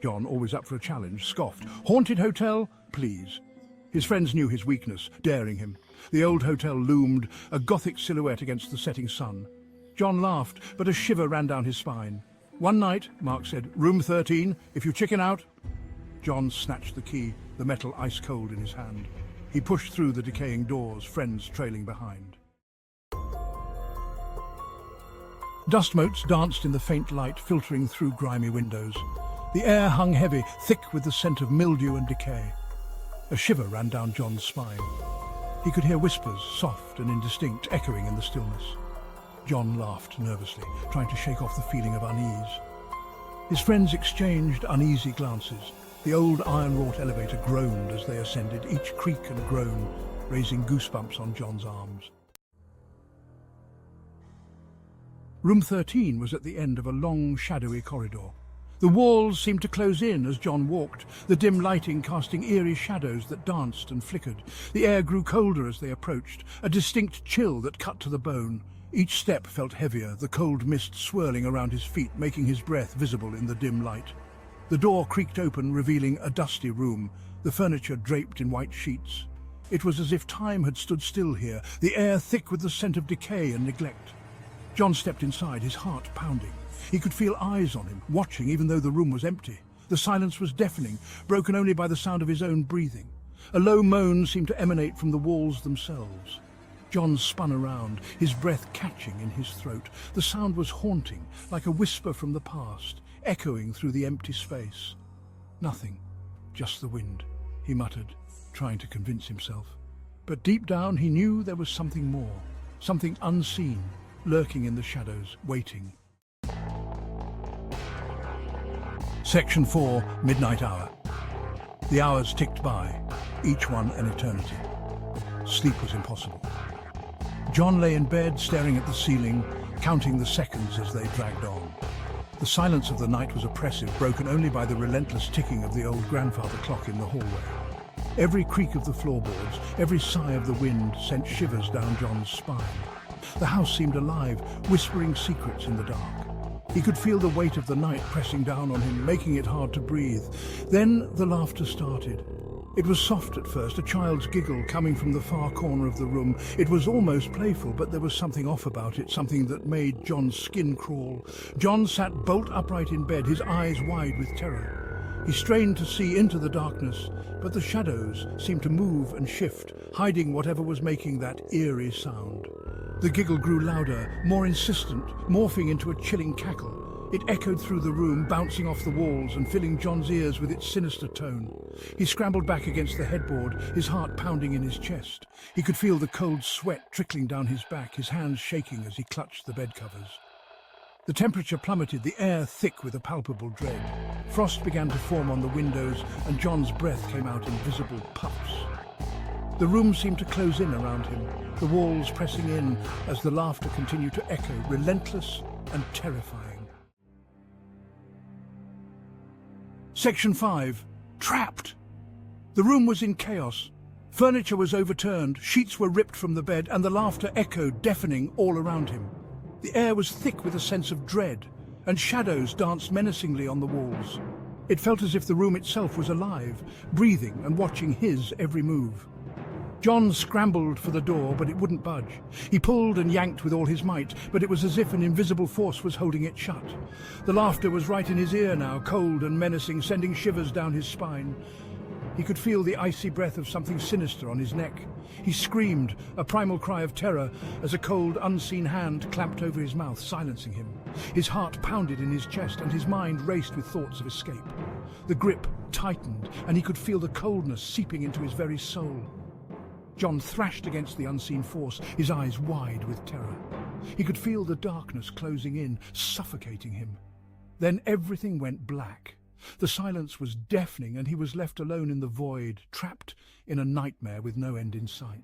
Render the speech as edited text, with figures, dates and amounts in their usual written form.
John, always up for a challenge, scoffed. "Haunted hotel? Please." His friends knew his weakness, daring him. The old hotel loomed, a gothic silhouette against the setting sun. John laughed, but a shiver ran down his spine. "One night," Mark said, "room 13, if you chicken out." John snatched the key, the metal ice cold in his hand. He pushed through the decaying doors, friends trailing behind. Dust motes danced in the faint light filtering through grimy windows. The air hung heavy, thick with the scent of mildew and decay. A shiver ran down John's spine. He could hear whispers, soft and indistinct, echoing in the stillness. John laughed nervously, trying to shake off the feeling of unease. His friends exchanged uneasy glances. The old iron-wrought elevator groaned as they ascended, each creak and groan raising goosebumps on John's arms. Room 13 was at the end of a long, shadowy corridor. The walls seemed to close in as John walked, the dim lighting casting eerie shadows that danced and flickered. The air grew colder as they approached, a distinct chill that cut to the bone. Each step felt heavier, the cold mist swirling around his feet, making his breath visible in the dim light. The door creaked open, revealing a dusty room, the furniture draped in white sheets. It was as if time had stood still here, the air thick with the scent of decay and neglect. John stepped inside, his heart pounding. He could feel eyes on him, watching even though the room was empty. The silence was deafening, broken only by the sound of his own breathing. A low moan seemed to emanate from the walls themselves. John spun around, his breath catching in his throat. The sound was haunting, like a whisper from the past, echoing through the empty space. "Nothing, just the wind," he muttered, trying to convince himself. But deep down he knew there was something more, something unseen, lurking in the shadows, waiting. Section 4, Midnight Hour. The hours ticked by, each one an eternity. Sleep was impossible. John lay in bed, staring at the ceiling, counting the seconds as they dragged on. The silence of the night was oppressive, broken only by the relentless ticking of the old grandfather clock in the hallway. Every creak of the floorboards, every sigh of the wind sent shivers down John's spine. The house seemed alive, whispering secrets in the dark. He could feel the weight of the night pressing down on him, making it hard to breathe. Then the laughter started. It was soft at first, a child's giggle coming from the far corner of the room. It was almost playful, but there was something off about it, something that made John's skin crawl. John sat bolt upright in bed, his eyes wide with terror. He strained to see into the darkness, but the shadows seemed to move and shift, hiding whatever was making that eerie sound. The giggle grew louder, more insistent, morphing into a chilling cackle. It echoed through the room, bouncing off the walls and filling John's ears with its sinister tone. He scrambled back against the headboard, his heart pounding in his chest. He could feel the cold sweat trickling down his back, his hands shaking as he clutched the bed covers. The temperature plummeted, the air thick with a palpable dread. Frost began to form on the windows, and John's breath came out in visible puffs. The room seemed to close in around him, the walls pressing in as the laughter continued to echo, relentless and terrifying. Section 5. Trapped! The room was in chaos. Furniture was overturned, sheets were ripped from the bed, and the laughter echoed, deafening all around him. The air was thick with a sense of dread, and shadows danced menacingly on the walls. It felt as if the room itself was alive, breathing and watching his every move. John scrambled for the door, but it wouldn't budge. He pulled and yanked with all his might, but it was as if an invisible force was holding it shut. The laughter was right in his ear now, cold and menacing, sending shivers down his spine. He could feel the icy breath of something sinister on his neck. He screamed, a primal cry of terror, as a cold, unseen hand clamped over his mouth, silencing him. His heart pounded in his chest, and his mind raced with thoughts of escape. The grip tightened, and he could feel the coldness seeping into his very soul. John thrashed against the unseen force, his eyes wide with terror. He could feel the darkness closing in, suffocating him. Then everything went black. The silence was deafening, and he was left alone in the void, trapped in a nightmare with no end in sight.